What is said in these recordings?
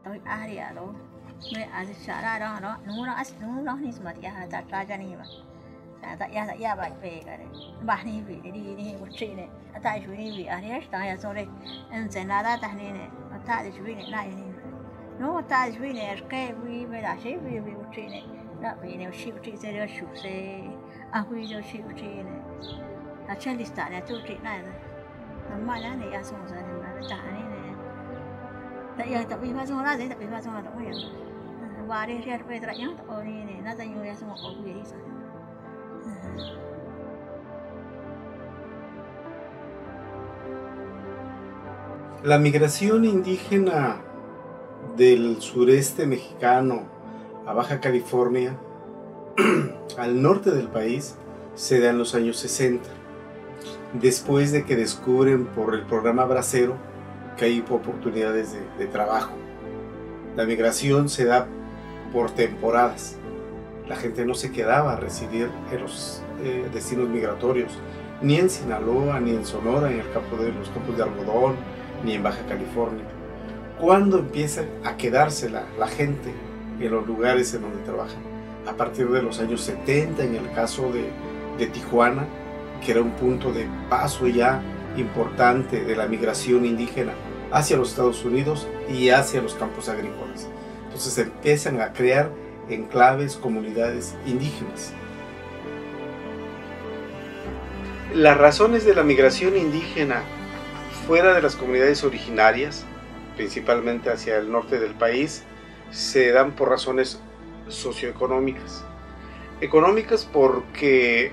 tôi ai à đó người à xã ra đó đó nó nó như mà ya ta ra cho nên mà ta ya bài về cái bài này về đi một chuyện này ta chú ý về à đấy ta ya rồi em sẽ là ta này này ta chú ý này này nó ta chú ý này cái vì về là sẽ về một chuyện này đó về nếu chịu chuyện sẽ được chịu sẽ à vì cho chịu chuyện này à trên list này tôi chuyện này mà nó này à xong rồi là ta này này tại giờ tập đi phát xong ra đấy tập đi phát xong là tập cái gì và đi ra về lại nhá tập đi này nó dành nhiều xong rồi về đi sao. La migración indígena del sureste mexicano a Baja California, al norte del país, se da en los años 60, después de que descubren por el programa Bracero que hay oportunidades de trabajo. La migración se da por temporadas. La gente no se quedaba a residir en los destinos migratorios, ni en Sinaloa, ni en Sonora, en los campos de algodón, ni en Baja California. ¿Cuándo empieza a quedarse la gente en los lugares en donde trabajan? A partir de los años 70, en el caso de Tijuana, que era un punto de paso ya importante de la migración indígena hacia los Estados Unidos y hacia los campos agrícolas. Entonces empiezan a crear enclaves, comunidades indígenas. Las razones de la migración indígena fuera de las comunidades originarias, principalmente hacia el norte del país, se dan por razones socioeconómicas. Económicas porque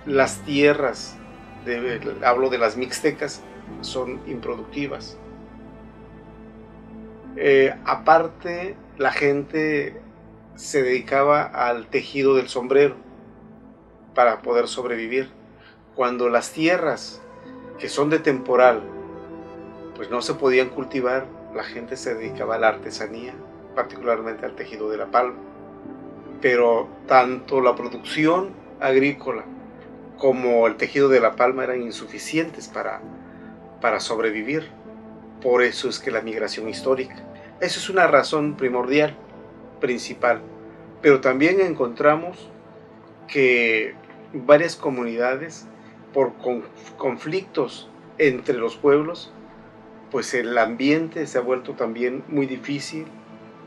las tierras, hablo de las mixtecas, son improductivas. Aparte, la gente se dedicaba al tejido del sombrero para poder sobrevivir. Cuando las tierras que son de temporal pues no se podían cultivar, la gente se dedicaba a la artesanía, particularmente al tejido de la palma. Pero tanto la producción agrícola como el tejido de la palma eran insuficientes para sobrevivir. Por eso es que la migración histórica. Eso es una razón primordial, principal. Pero también encontramos que varias comunidades, por conflictos entre los pueblos, pues el ambiente se ha vuelto también muy difícil,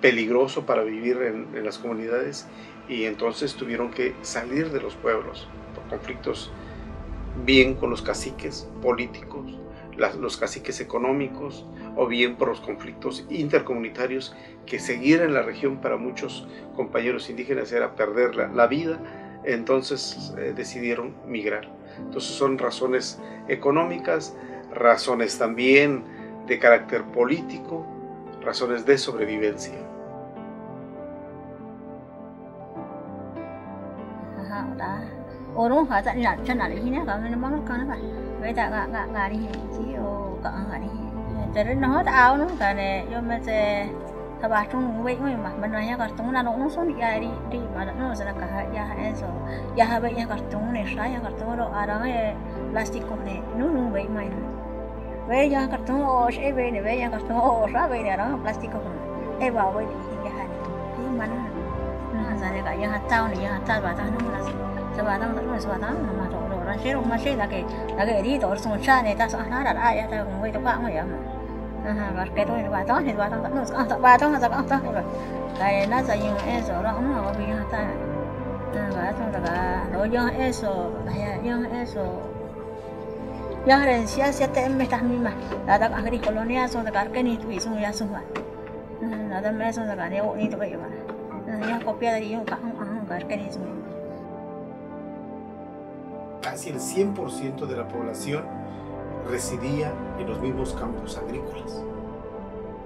peligroso para vivir en las comunidades, y entonces tuvieron que salir de los pueblos por conflictos, bien con los caciques políticos, los caciques económicos, o bien por los conflictos intercomunitarios, que seguir en la región para muchos compañeros indígenas era perder la vida. Entonces decidieron migrar. Entonces son razones económicas, razones también de carácter político, razones de sobrevivencia. Tabatung wei wei mah benarnya kartung na nong son ya di mana no sana kah ya eso ya habe ya kartung ne saya kartung ro arang e plastik ko ne nu wei mai wei ya kartung o she wei ne wei ya kartung o sa wei ne arang plastik ko e ba wei di ya han di mana na sana ka ya hatau ne ya hatal ba ta no na sa ba tang no sa ba tang ma to ro ra she ro ma she da ke di to son cha ne ta sa na ra ya ta wei to pa mai ya cái tôi bà tao thì bà tao nó bà tao nó tao rồi cái nó sẽ dùng eso đó nó có bị ta bà tao là rồi dùng eso hay dùng eso yang herencia tem me estás misma la da agricología son de que ni tu son ya son la da me son de que ni tu vaya ya copia de yo que ni son casi el 100% de la población residía en los mismos campos agrícolas.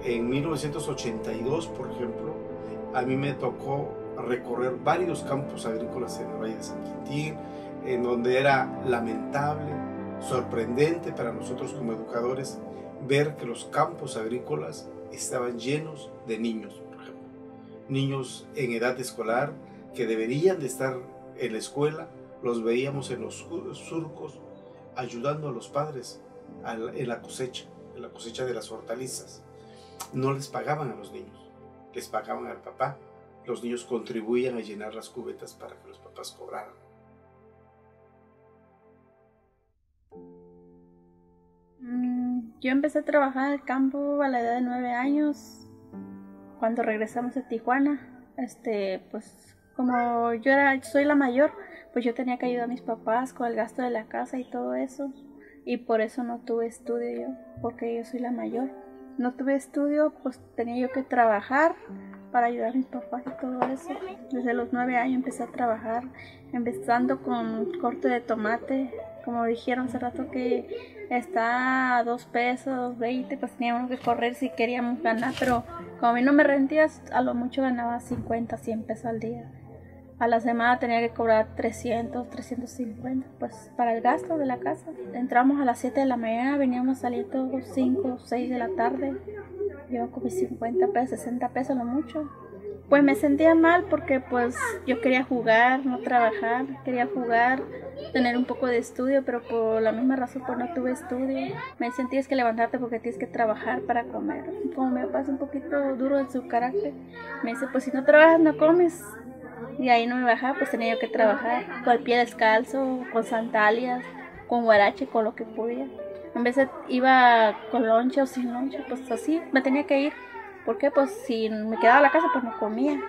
En 1982, por ejemplo, a mí me tocó recorrer varios campos agrícolas en el Valle de San Quintín, en donde era lamentable, sorprendente para nosotros como educadores ver que los campos agrícolas estaban llenos de niños, por ejemplo. Niños en edad escolar que deberían de estar en la escuela, los veíamos en los surcos ayudando a los padres en la cosecha de las hortalizas. No les pagaban a los niños. les pagaban al papá. Los niños contribuían a llenar las cubetas para que los papás cobraran. Yo empecé a trabajar en el campo a la edad de 9 años, cuando regresamos a Tijuana. Pues como soy la mayor, pues yo tenía que ayudar a mis papás con el gasto de la casa y todo eso. Y por eso no tuve estudio yo, porque yo soy la mayor. No tuve estudio, pues tenía yo que trabajar para ayudar a mis papás y todo eso. Desde los 9 años empecé a trabajar, empezando con corte de tomate. Como dijeron hace rato que está a 2 pesos, 20, pues teníamos que correr si queríamos ganar. Pero como a mí no me rendía, a lo mucho ganaba 50, 100 pesos al día. A la semana tenía que cobrar 300, 350, pues para el gasto de la casa. Entramos a las 7 de la mañana, veníamos saliendo 5, 6 de la tarde. Yo con mis 50 pesos, 60 pesos lo mucho. Pues me sentía mal porque pues yo quería jugar, no trabajar, quería jugar, tener un poco de estudio, pero por la misma razón pues no tuve estudio. Me decían, tienes que levantarte porque tienes que trabajar para comer. Y como mi papá es un poquito duro en su carácter, me dice, pues si no trabajas no comes. Y ahí no me bajaba, pues tenía yo que trabajar con el pie descalzo, con sandalias, con guarache, con lo que podía. En vez de iba con lonche o sin lonche, pues así me tenía que ir. ¿Por qué? Pues si me quedaba en la casa, pues no comía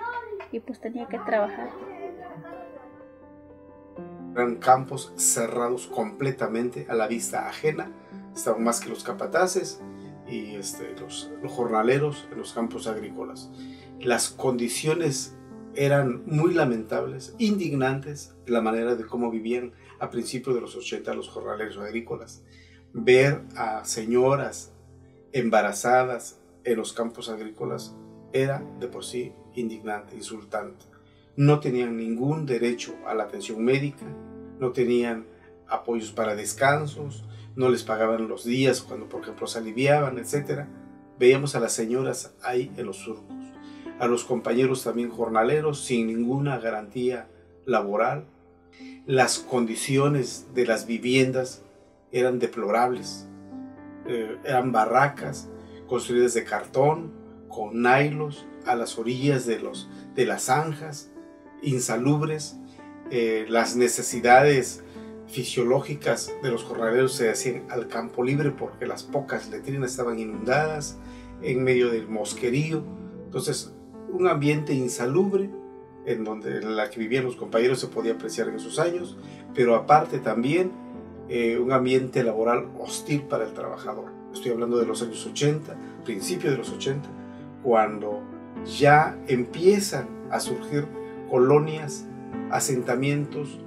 y pues tenía que trabajar. Eran campos cerrados completamente a la vista ajena. Estaban más que los capataces y los jornaleros en los campos agrícolas. Las condiciones eran muy lamentables, indignantes, la manera de cómo vivían a principios de los 80 los jornaleros agrícolas. Ver a señoras embarazadas en los campos agrícolas era de por sí indignante, insultante. No tenían ningún derecho a la atención médica, no tenían apoyos para descansos, no les pagaban los días cuando, por ejemplo, se aliviaban, etc. Veíamos a las señoras ahí en los surcos, a los compañeros también jornaleros sin ninguna garantía laboral. Las condiciones de las viviendas eran deplorables, eran barracas construidas de cartón, con nailos, a las orillas de las zanjas, insalubres. Las necesidades fisiológicas de los jornaleros se hacían al campo libre porque las pocas letrinas estaban inundadas, en medio del mosquerío. Entonces, un ambiente insalubre en la que vivían los compañeros se podía apreciar en esos años, pero aparte también un ambiente laboral hostil para el trabajador. Estoy hablando de los años 80, principios de los 80, cuando ya empiezan a surgir colonias, asentamientos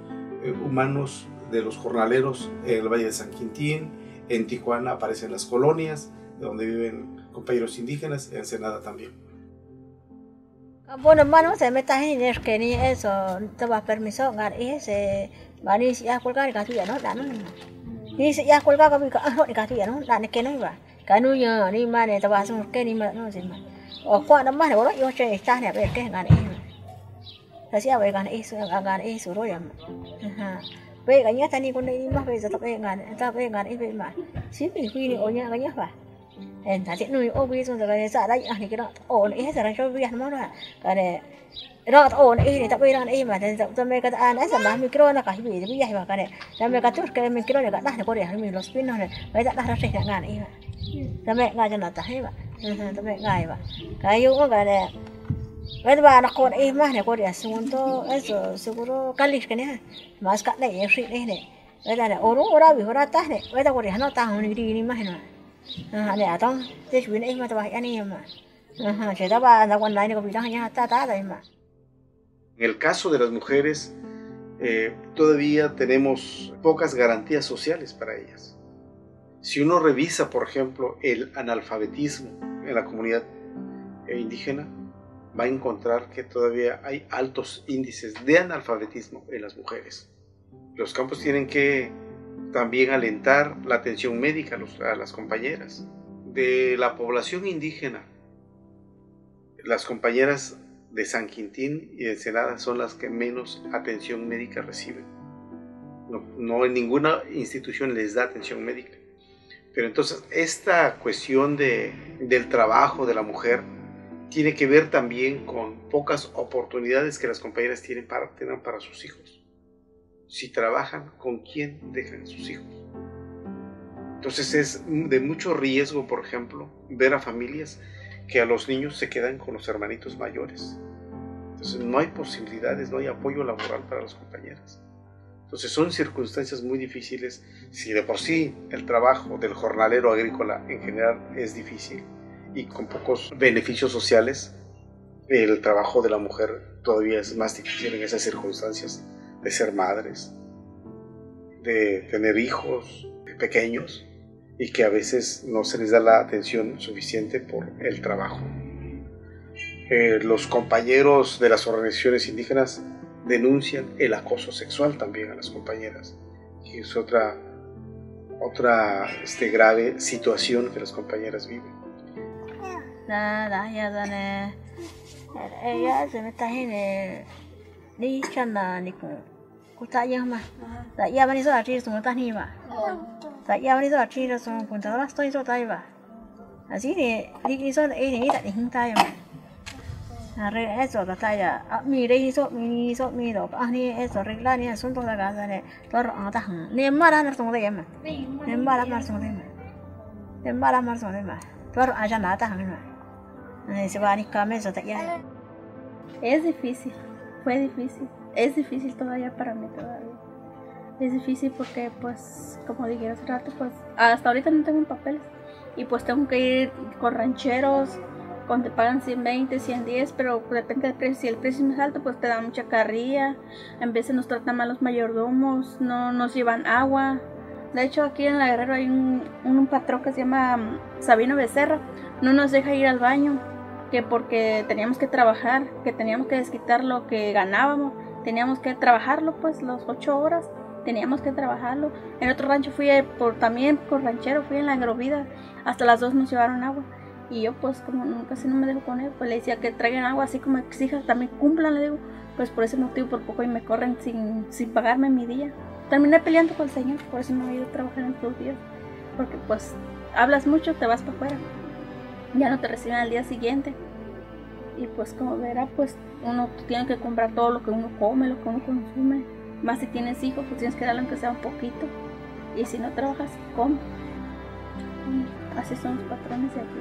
humanos de los jornaleros en el Valle de San Quintín. En Tijuana aparecen las colonias donde viven compañeros indígenas, en Ensenada también. Bueno, hermano, se me está en que ni eso, te va permiso, ese, vani si ya colgar casi no, no. Ni si ya colgar casi no, la que no iba. Canu yo ni mane te va a hacer que ni no sin más. O cuando más no yo che está a ver que gane. Así a ver gane eso lo llama. Ve gaña tan ni con ni más ve ta ve gane más. Sí, mi fui o ya gaña va. En ta tiene no obvio son de esa da ni que no o es era yo vi no gane nó ổn ý thì tập bây giờ ý mà tập mấy cái anh ấy sản phẩm micro nó cả bị bây giờ mà cái này làm mấy cái chút cái micro này cả đắt thì có để mình lột pin này bây giờ đắt nó sẽ ngàn ý mà tập mấy ngày cho nó thấy mà tập mấy ngày mà cái yêu cái này bây giờ nó còn ý mà này có để xuống to ấy rồi seguro cali cái này mà cái này em xịt đây này bây giờ này ora bị ora ta này bây giờ có để nó ta không đi đi mà này này à tông cái chuyện ấy mà tập anh em mà chỉ tập ba tập quần này có bị đang nhá ta đây mà. En el caso de las mujeres, todavía tenemos pocas garantías sociales para ellas. Si uno revisa, por ejemplo, el analfabetismo en la comunidad indígena, va a encontrar que todavía hay altos índices de analfabetismo en las mujeres. Los campos tienen que también alentar la atención médica a las compañeras. De la población indígena, las compañeras de San Quintín y de Ensenada son las que menos atención médica reciben. No en ninguna institución les da atención médica. Pero entonces esta cuestión del trabajo de la mujer tiene que ver también con pocas oportunidades que las compañeras tienen para sus hijos. Si trabajan, ¿con quién dejan a sus hijos? Entonces es de mucho riesgo, por ejemplo, ver a familias que a los niños se quedan con los hermanitos mayores. Entonces no hay posibilidades, no hay apoyo laboral para las compañeras. Entonces son circunstancias muy difíciles. Si de por sí el trabajo del jornalero agrícola en general es difícil y con pocos beneficios sociales, el trabajo de la mujer todavía es más difícil en esas circunstancias de ser madres, de tener hijos pequeños y que a veces no se les da la atención suficiente por el trabajo. Los compañeros de las organizaciones indígenas denuncian el acoso sexual también a las compañeras, que es otra grave situación que las compañeras viven. Eso kataya mire hizo miro ahni eso regla ni asunto da casa ne tor ata ne mara na song de yema ne mara mar song de ma ne mara mar song de ma tor aja na ta hang ne se va ni kame eso ta ya. Es difícil, fue difícil, es difícil todavía para mí todavía. Es difícil porque pues como dije hace rato pues hasta ahorita no tengo papeles y pues tengo que ir con rancheros. Cuando te pagan 120, 110, pero depende del precio. Si el precio es más alto, pues te dan mucha carrilla. En veces nos tratan mal los mayordomos, no nos llevan agua. De hecho, aquí en La Guerrero hay un patrón que se llama Sabino Becerra. No nos deja ir al baño, que porque teníamos que trabajar, que teníamos que desquitar lo que ganábamos. Teníamos que trabajarlo, pues, las 8 horas. Teníamos que trabajarlo. En otro rancho fui también por ranchero, fui en la Agrovida. Hasta las 2 nos llevaron agua. Y yo pues como casi no me dejo con él, pues le decía que traigan agua así como exijas, también cumplan, le digo, pues por ese motivo por poco y me corren sin pagarme mi día. Terminé peleando con el señor, por eso no he ido a trabajar en estos días, porque pues hablas mucho, te vas para afuera, ya no te reciben al día siguiente. Y pues como verá, pues uno tiene que comprar todo lo que uno come, lo que uno consume, más si tienes hijos, pues tienes que darle aunque sea un poquito, y si no trabajas, come. Así son los patrones de aquí.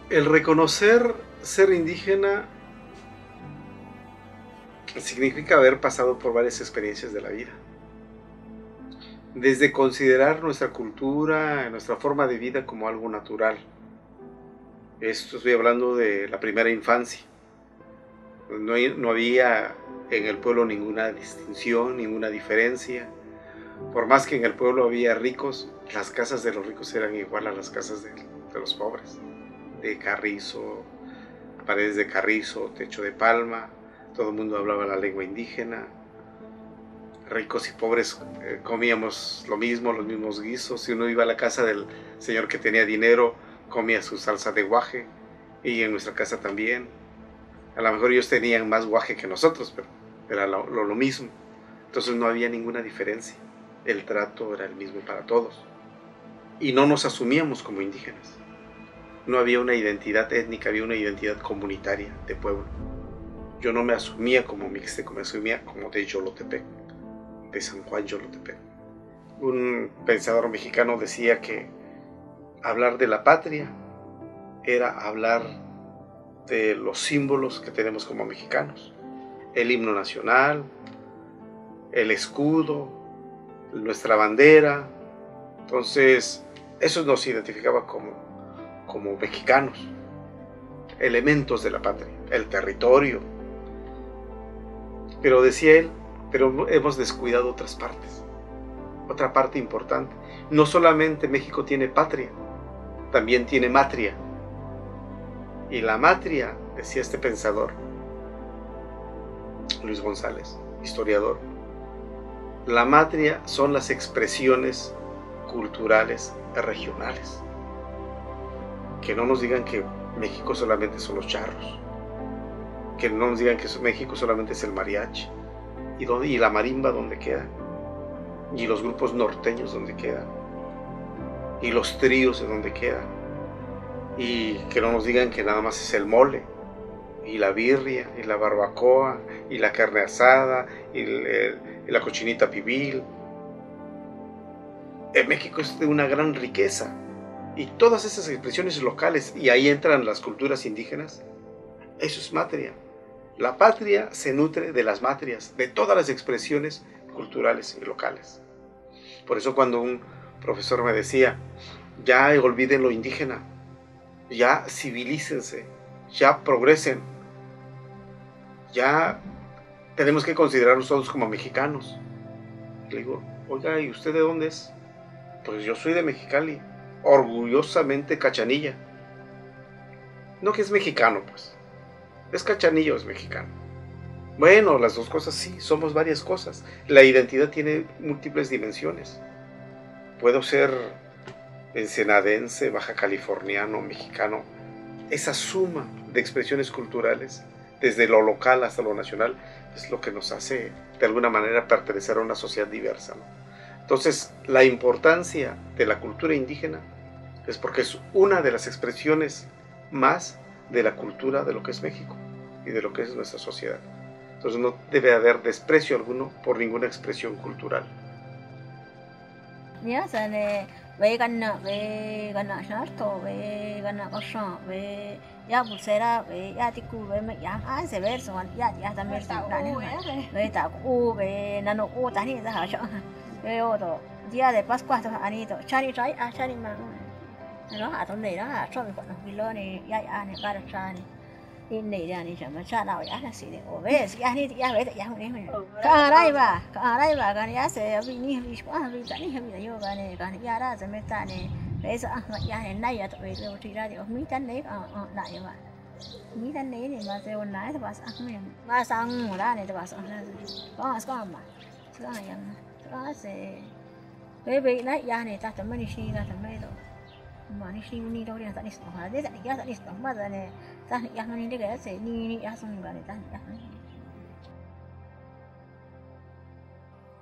El reconocer ser indígena significa haber pasado por varias experiencias de la vida. Desde considerar nuestra cultura, nuestra forma de vida como algo natural. Esto estoy hablando de la primera infancia. No había en el pueblo ninguna distinción, ninguna diferencia. Por más que en el pueblo había ricos, las casas de los ricos eran igual a las casas de los pobres. De carrizo, paredes de carrizo, techo de palma, todo el mundo hablaba la lengua indígena, ricos y pobres comíamos lo mismo, los mismos guisos. Si uno iba a la casa del señor que tenía dinero, comía su salsa de guaje, y en nuestra casa también. A lo mejor ellos tenían más guaje que nosotros, pero era lo mismo. Entonces no había ninguna diferencia, el trato era el mismo para todos, y no nos asumíamos como indígenas. No había una identidad étnica, había una identidad comunitaria de pueblo. Yo no me asumía como mixteco, me asumía como de Yolotepec, de San Juan Yolotepec. Un pensador mexicano decía que hablar de la patria era hablar de los símbolos que tenemos como mexicanos. El himno nacional, el escudo, nuestra bandera. Entonces, eso nos identificaba como mexicanos, elementos de la patria, el territorio. Pero decía él, pero hemos descuidado otras partes. Otra parte importante, no solamente México tiene patria, también tiene matria. Y la matria, decía este pensador, Luis González, historiador, La matria son las expresiones culturales regionales. Que no nos digan que México solamente son los charros, que no nos digan que México solamente es el mariachi, y la marimba donde queda, y los grupos norteños donde quedan, y los tríos en donde quedan, y que no nos digan que nada más es el mole, y la birria, y la barbacoa, y la carne asada, y la cochinita pibil. México es de una gran riqueza, y todas esas expresiones locales, y ahí entran las culturas indígenas, eso es matria. La patria se nutre de las matrias, de todas las expresiones culturales y locales. Por eso cuando un profesor me decía, ya olviden lo indígena, ya civilícense, ya progresen, ya tenemos que considerarnos todos como mexicanos. Le digo, oiga, ¿y usted de dónde es? Pues yo soy de Mexicali, orgullosamente cachanilla. No que es mexicano, pues. ¿Es cachanilla o es mexicano? Bueno, las dos cosas sí, somos varias cosas. La identidad tiene múltiples dimensiones. Puedo ser ensenadense, baja californiano, mexicano. Esa suma de expresiones culturales, desde lo local hasta lo nacional, es lo que nos hace, de alguna manera, pertenecer a una sociedad diversa, ¿no? Entonces, la importancia de la cultura indígena es porque es una de las expresiones más de la cultura de lo que es México y de lo que es nuestra sociedad. Entonces no debe haber desprecio alguno por ninguna expresión cultural. Día de Pascua anito chari chai chari ma nó ở trong này đó là cho mình còn học lo này ya này ba được chani in này ra này chẳng mà cha nào ya là gì đấy ồ về gì anh đi ya về tại ya không đến mình cả đây bà cái ya sẽ vì ni vì quá vì tại ni vì là yêu cái này cái ya ra sẽ mấy ta này bây giờ ya này nay ya tụi mình thì ra thì mấy tấn đấy lại mà mấy tấn đấy thì mà sẽ ôn lại thì bà sang mình bà sang ra này thì bà sang ra có mà có ai ăn có sẽ bởi vì đấy ya này ta tụi mình đi ra tụi mình rồi mà ni si ni đâu đi tận đi sống hả đấy tận đi sống mà giờ này ta ni ăn ni cái sẽ ni ăn xong rồi ta ni ăn.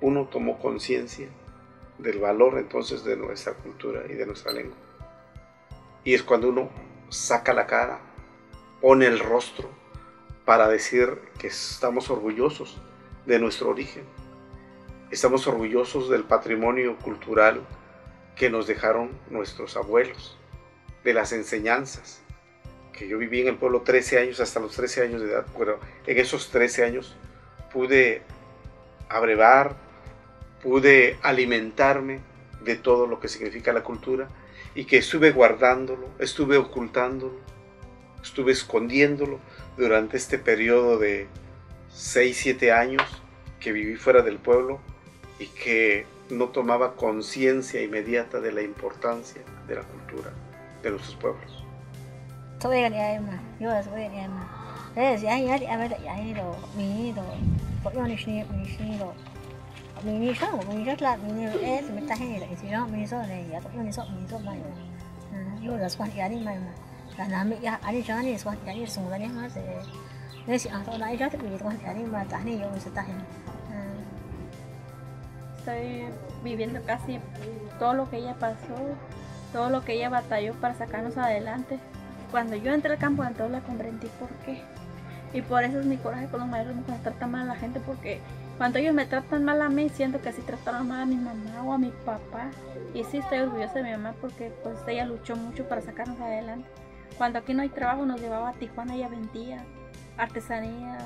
Uno tomó conciencia del valor entonces de nuestra cultura y de nuestra lengua. Y es cuando uno saca la cara, pone el rostro para decir que estamos orgullosos de nuestro origen. Estamos orgullosos del patrimonio cultural que nos dejaron nuestros abuelos, de las enseñanzas, que yo viví en el pueblo 13 años, hasta los 13 años de edad. Bueno, en esos 13 años pude abrevar, pude alimentarme de todo lo que significa la cultura y que estuve guardándolo, estuve ocultándolo, estuve escondiéndolo durante este periodo de 6, 7 años que viví fuera del pueblo y que no tomaba conciencia inmediata de la importancia de la cultura de nuestros pueblos. Estoy viviendo casi todo lo que ella pasó, todo lo que ella batalló para sacarnos adelante. Cuando yo entré al campo, entonces la comprendí por qué. Y por eso es mi coraje con los mayores cuando tratan mal a la gente, porque cuando ellos me tratan mal a mí, siento que así trataron mal a mi mamá o a mi papá. Y sí estoy orgullosa de mi mamá porque pues ella luchó mucho para sacarnos adelante. Cuando aquí no hay trabajo, nos llevaba a Tijuana, ella vendía artesanía.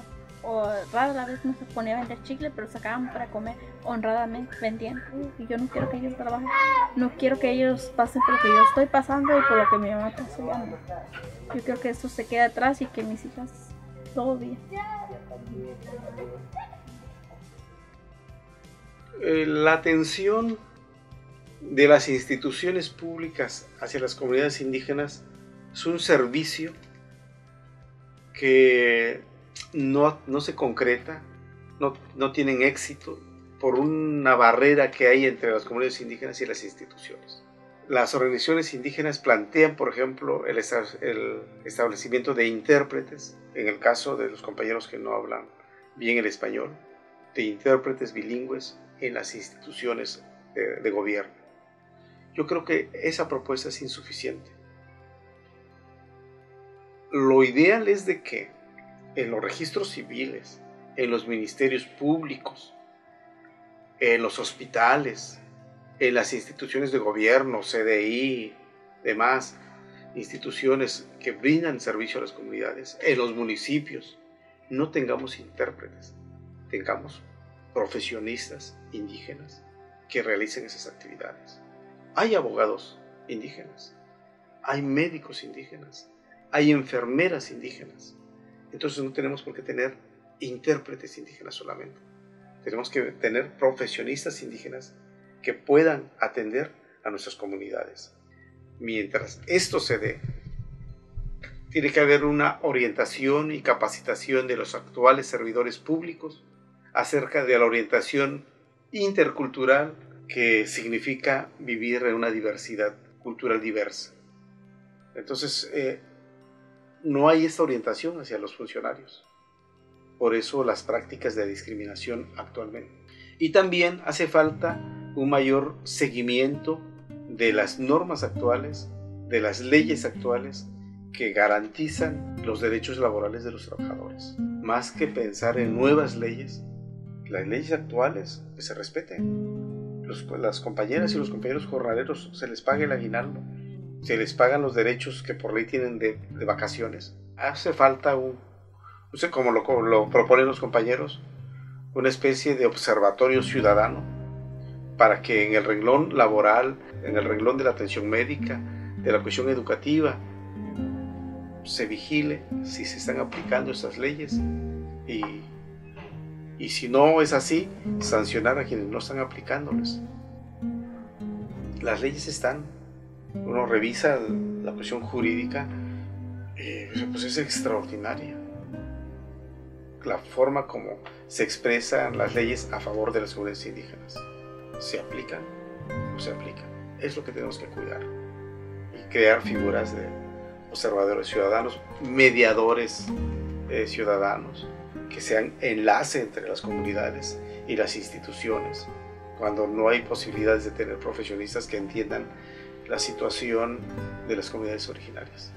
O rara la vez nos ponía a vender chicle, pero sacábamos para comer honradamente, vendiendo. Y yo no quiero que ellos trabajen, no quiero que ellos pasen por lo que yo estoy pasando y por lo que mi mamá pasó. Ya no. Yo quiero que eso se quede atrás y que mis hijas todo bien. La atención de las instituciones públicas hacia las comunidades indígenas es un servicio que no se concreta, no tienen éxito por una barrera que hay entre las comunidades indígenas y las instituciones. Las organizaciones indígenas plantean, por ejemplo, el establecimiento de intérpretes, en el caso de los compañeros que no hablan bien el español, de intérpretes bilingües en las instituciones de gobierno. Yo creo que esa propuesta es insuficiente. Lo ideal es de que en los registros civiles, en los ministerios públicos, en los hospitales, en las instituciones de gobierno, CDI, demás instituciones que brindan servicio a las comunidades, en los municipios, no tengamos intérpretes, tengamos profesionistas indígenas que realicen esas actividades. Hay abogados indígenas, hay médicos indígenas, hay enfermeras indígenas. Entonces no tenemos por qué tener intérpretes indígenas solamente. Tenemos que tener profesionistas indígenas que puedan atender a nuestras comunidades. Mientras esto se dé, tiene que haber una orientación y capacitación de los actuales servidores públicos acerca de la orientación intercultural que significa vivir en una diversidad cultural diversa. Entonces, no hay esta orientación hacia los funcionarios. Por eso las prácticas de discriminación actualmente. Y también hace falta un mayor seguimiento de las normas actuales, de las leyes actuales que garantizan los derechos laborales de los trabajadores. Más que pensar en nuevas leyes, las leyes actuales que se respeten. Las compañeras y los compañeros jornaleros se les paga el aguinaldo, se les pagan los derechos que por ley tienen de vacaciones. Hace falta no sé cómo lo proponen los compañeros, una especie de observatorio ciudadano para que en el renglón laboral, en el renglón de la atención médica, de la cuestión educativa, se vigile si se están aplicando estas leyes y si no es así, sancionar a quienes no están aplicándolas. Las leyes están, uno revisa la cuestión jurídica, pues es extraordinaria. La forma como se expresan las leyes a favor de las comunidades indígenas. ¿Se aplican o no se aplican? Es lo que tenemos que cuidar. Y crear figuras de observadores ciudadanos, mediadores ciudadanos, que sean enlace entre las comunidades y las instituciones, cuando no hay posibilidades de tener profesionistas que entiendan la situación de las comunidades originarias.